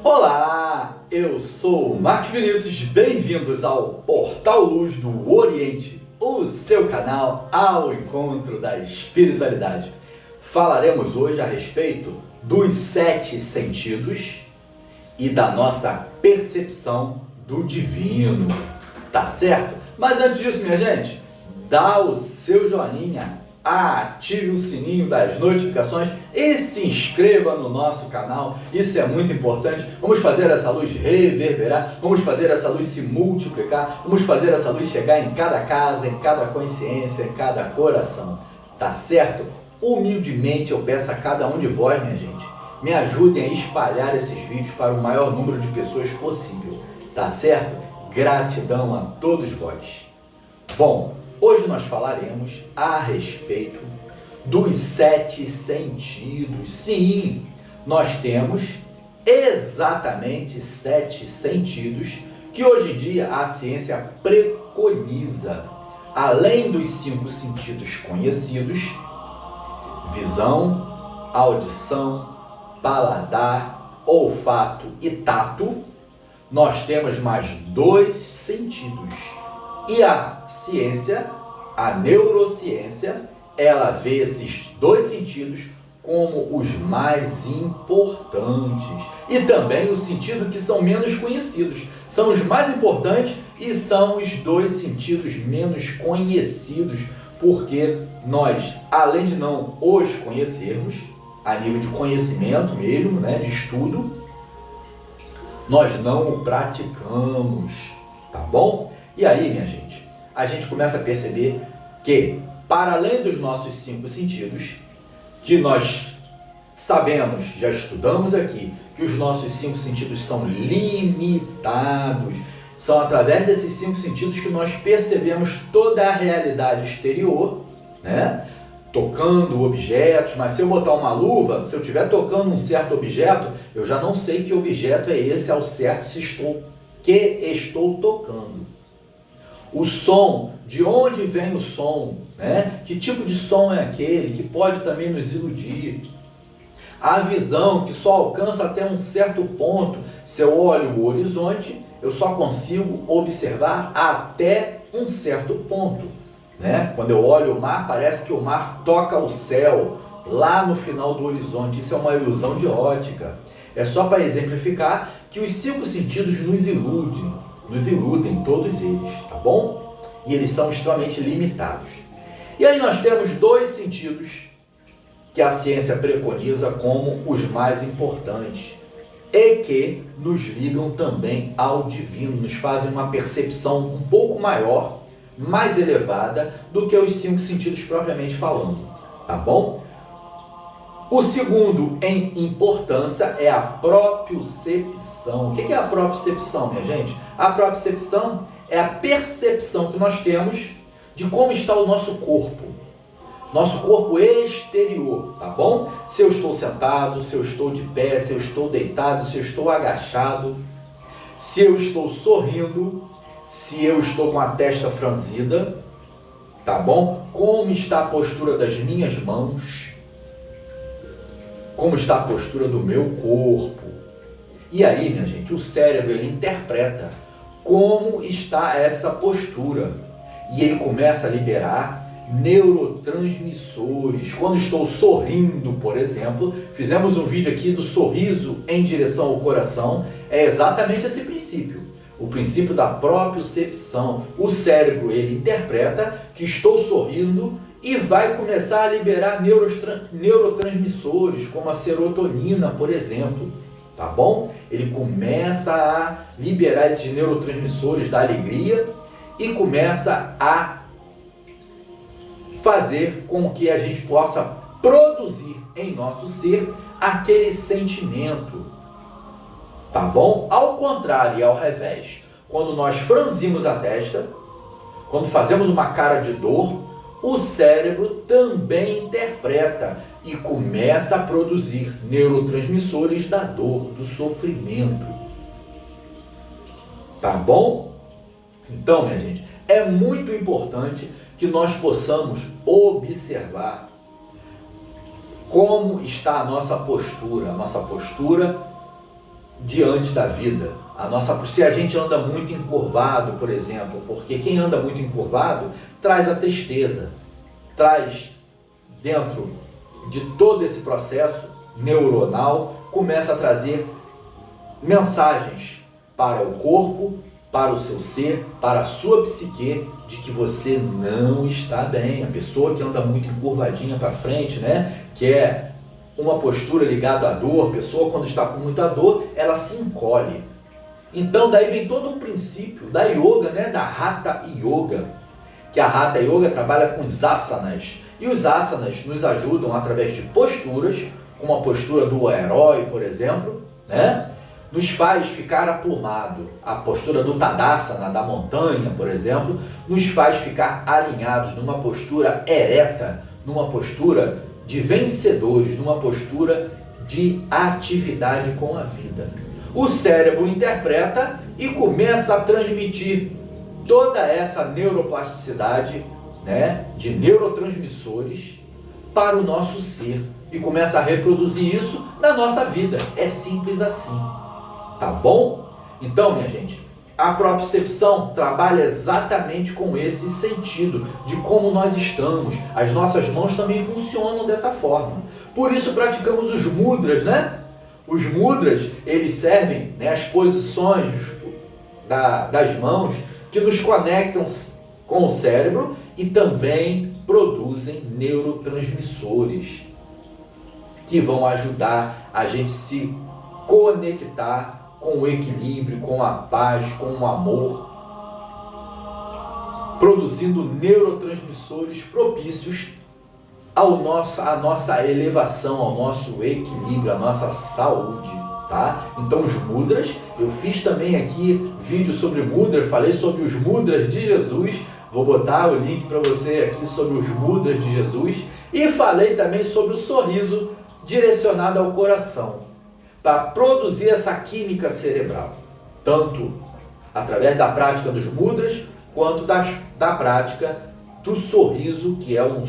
Olá, eu sou o Marcos Vinícius, bem-vindos ao Portal Luz do Oriente, o seu canal ao encontro da espiritualidade. Falaremos hoje a respeito dos 7 sentidos e da nossa percepção do divino, tá certo? Mas antes disso, minha gente, dá o seu joinha, ative o sininho das notificações e se inscreva no nosso canal, isso é muito importante. Vamos fazer essa luz reverberar, vamos fazer essa luz se multiplicar, vamos fazer essa luz chegar em cada casa, em cada consciência, em cada coração, tá certo? Humildemente eu peço a cada um de vós, minha gente, me ajudem a espalhar esses vídeos para o maior número de pessoas possível, tá certo? Gratidão a todos vós. Bom, hoje nós falaremos a respeito dos 7 sentidos. Sim, nós temos exatamente 7 sentidos que hoje em dia a ciência preconiza. Além dos 5 sentidos conhecidos, visão, audição, paladar, olfato e tato, nós temos mais 2 sentidos. E a ciência, a neurociência, ela vê esses 2 sentidos como os mais importantes. E também o sentido que são menos conhecidos. São os mais importantes e são os 2 sentidos menos conhecidos, porque nós, além de não os conhecermos, a nível de conhecimento mesmo, né, de estudo, nós não o praticamos, tá bom? E aí, minha gente, a gente começa a perceber que, para além dos nossos 5 sentidos, que nós sabemos, já estudamos aqui, que os nossos 5 sentidos são limitados, são através desses 5 sentidos que nós percebemos toda a realidade exterior, né? Tocando objetos, mas se eu botar uma luva, se eu estiver tocando um certo objeto, eu já não sei que objeto é esse ao certo que estou tocando. O som, de onde vem o som, né? Que tipo de som é aquele, que pode também nos iludir. A visão, que só alcança até um certo ponto. Se eu olho o horizonte, eu só consigo observar até um certo ponto, né? Quando eu olho o mar, parece que o mar toca o céu, lá no final do horizonte. Isso é uma ilusão de ótica. É só para exemplificar que os 5 sentidos nos iludem todos eles, tá bom? E eles são extremamente limitados. E aí nós temos 2 sentidos que a ciência preconiza como os mais importantes e que nos ligam também ao divino, nos fazem uma percepção um pouco maior, mais elevada do que os 5 sentidos propriamente falando, tá bom? O segundo em importância é a propriocepção. O que é a propriocepção, minha gente? A propriocepção é a percepção que nós temos de como está o nosso corpo exterior, tá bom? Se eu estou sentado, se eu estou de pé, se eu estou deitado, se eu estou agachado, se eu estou sorrindo, se eu estou com a testa franzida, tá bom? Como está a postura das minhas mãos, como está a postura do meu corpo. E aí, minha gente, o cérebro, ele interpreta como está essa postura. E ele começa a liberar neurotransmissores. Quando estou sorrindo, por exemplo, fizemos um vídeo aqui do sorriso em direção ao coração, é exatamente esse princípio. O princípio da propriocepção. O cérebro, ele interpreta que estou sorrindo e vai começar a liberar neurotransmissores, como a serotonina, por exemplo, tá bom? Ele começa a liberar esses neurotransmissores da alegria e começa a fazer com que a gente possa produzir em nosso ser aquele sentimento, tá bom? Ao contrário e ao revés, quando nós franzimos a testa, quando fazemos uma cara de dor, o cérebro também interpreta e começa a produzir neurotransmissores da dor, do sofrimento. Tá bom? Então, minha gente, é muito importante que nós possamos observar como está a nossa postura diante da vida. Se a gente anda muito encurvado, por exemplo, porque quem anda muito encurvado traz a tristeza, traz dentro de todo esse processo neuronal, começa a trazer mensagens para o corpo, para o seu ser, para a sua psique, de que você não está bem. A pessoa que anda muito encurvadinha para frente, né, que é uma postura ligada à dor, a pessoa quando está com muita dor, ela se encolhe. Então daí vem todo um princípio da yoga, né, da Hatha Yoga, que a Hatha Yoga trabalha com os asanas. E os asanas nos ajudam através de posturas, como a postura do herói, por exemplo, né? Nos faz ficar aplumado. A postura do Tadasana, da montanha, por exemplo, nos faz ficar alinhados numa postura ereta, numa postura de vencedores, numa postura de atividade com a vida. O cérebro interpreta e começa a transmitir toda essa neuroplasticidade, né, de neurotransmissores para o nosso ser e começa a reproduzir isso na nossa vida. É simples assim. Tá bom? Então, minha gente, a propriocepção trabalha exatamente com esse sentido de como nós estamos. As nossas mãos também funcionam dessa forma. Por isso praticamos os mudras, né? Os mudras, eles servem, né, as posições das mãos que nos conectam com o cérebro e também produzem neurotransmissores que vão ajudar a gente se conectar com o equilíbrio, com a paz, com o amor, produzindo neurotransmissores propícios à nossa elevação, ao nosso equilíbrio, à nossa saúde, tá? Então os mudras, eu fiz também aqui vídeo sobre mudra, falei sobre os mudras de Jesus, vou botar o link para você aqui sobre os mudras de Jesus, e falei também sobre o sorriso direcionado ao coração, para produzir essa química cerebral, tanto através da prática dos mudras, quanto da prática do sorriso, que é um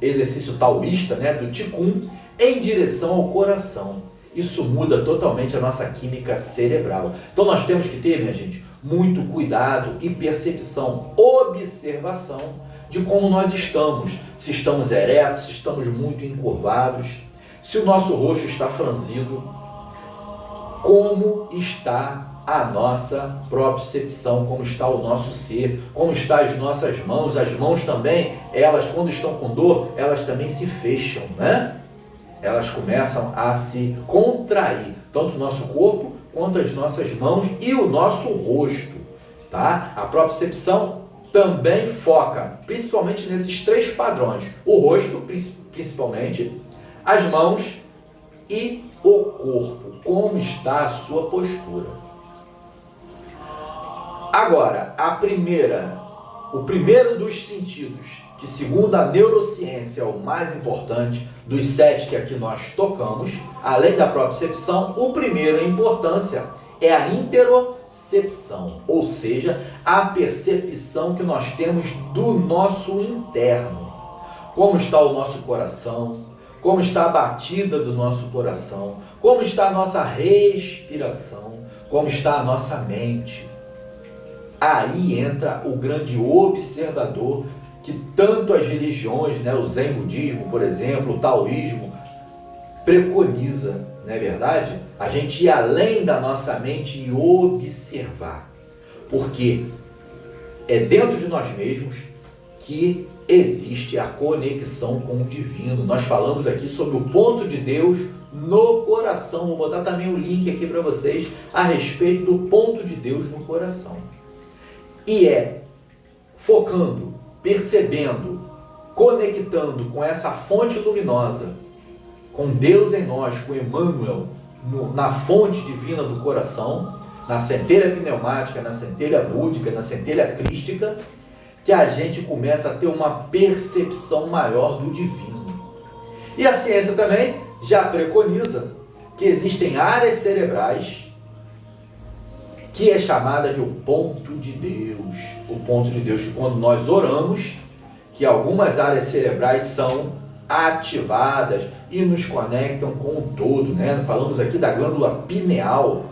exercício taoísta, né, do Qigong, em direção ao coração. Isso muda totalmente a nossa química cerebral. Então nós temos que ter, minha gente, muito cuidado e percepção, observação de como nós estamos. Se estamos eretos, se estamos muito encurvados, se o nosso rosto está franzido, como está a nossa propriocepção, como está o nosso ser, como estão as nossas mãos. As mãos também, elas quando estão com dor, elas também se fecham, né? Elas começam a se contrair, tanto o nosso corpo, quanto as nossas mãos e o nosso rosto, tá? A propriocepção também foca, principalmente nesses três padrões, o rosto, principalmente, as mãos e o corpo, como está a sua postura. Agora, o primeiro dos sentidos, que segundo a neurociência é o mais importante dos 7 que aqui nós tocamos, além da propriocepção, o primeiro em importância é a interocepção, ou seja, a percepção que nós temos do nosso interno. Como está o nosso coração, como está a batida do nosso coração, como está a nossa respiração, como está a nossa mente. Aí entra o grande observador que tanto as religiões, né, o Zen budismo, por exemplo, o taoísmo, preconiza, não é verdade? A gente ir além da nossa mente e observar. Porque é dentro de nós mesmos que existe a conexão com o divino. Nós falamos aqui sobre o ponto de Deus no coração. Vou botar também o link aqui para vocês a respeito do ponto de Deus no coração. E é focando, percebendo, conectando com essa fonte luminosa, com Deus em nós, com Emmanuel, na fonte divina do coração, na centelha pneumática, na centelha búdica, na centelha crística, que a gente começa a ter uma percepção maior do divino. E a ciência também já preconiza que existem áreas cerebrais que é chamada de o ponto de Deus. O ponto de Deus, que quando nós oramos, que algumas áreas cerebrais são ativadas e nos conectam com o todo, né? Falamos aqui da glândula pineal,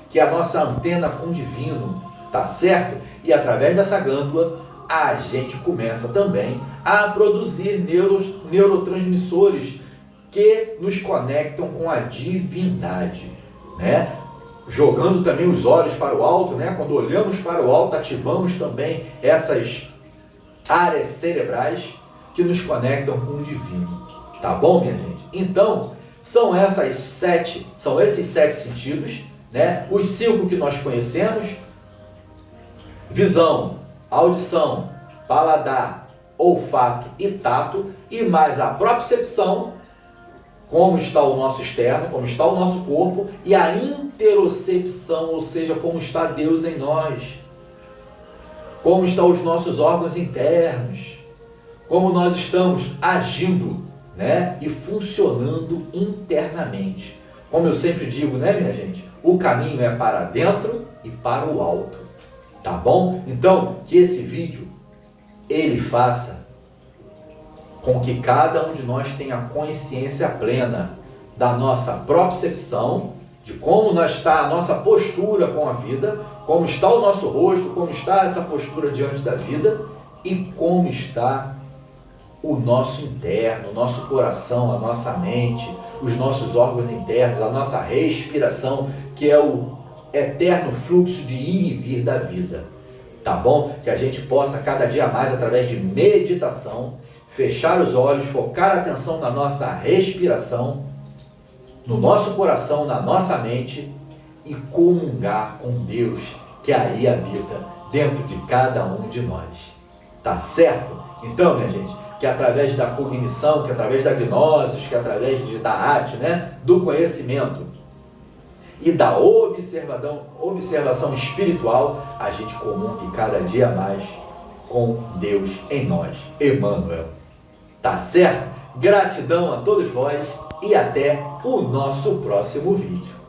que é a nossa antena com o divino, tá certo? E através dessa glândula a gente começa também a produzir neurotransmissores que nos conectam com a divindade, né? Jogando também os olhos para o alto, né? Quando olhamos para o alto, ativamos também essas áreas cerebrais que nos conectam com o divino. Tá bom, minha gente? Então, são esses sete sentidos, né? Os 5 que nós conhecemos: visão, audição, paladar, olfato e tato, e mais a propriocepção, como está o nosso externo, como está o nosso corpo, e a interocepção, ou seja, como está Deus em nós, como estão os nossos órgãos internos, como nós estamos agindo, né, e funcionando internamente. Como eu sempre digo, né, minha gente, o caminho é para dentro e para o alto, tá bom? Então, que esse vídeo, ele faça com que cada um de nós tenha consciência plena da nossa propriocepção, de como está a nossa postura com a vida, como está o nosso rosto, como está essa postura diante da vida e como está o nosso interno, o nosso coração, a nossa mente, os nossos órgãos internos, a nossa respiração, que é o eterno fluxo de ir e vir da vida. Tá bom? Que a gente possa cada dia mais, através de meditação, fechar os olhos, focar a atenção na nossa respiração, no nosso coração, na nossa mente e comungar com Deus que aí habita dentro de cada um de nós. Tá certo? Então, minha gente, que através da cognição, que através da gnose, que através da arte, né, do conhecimento e da observação espiritual, a gente comungue cada dia mais com Deus em nós, Emmanuel. Tá certo? Gratidão a todos vós e até o nosso próximo vídeo.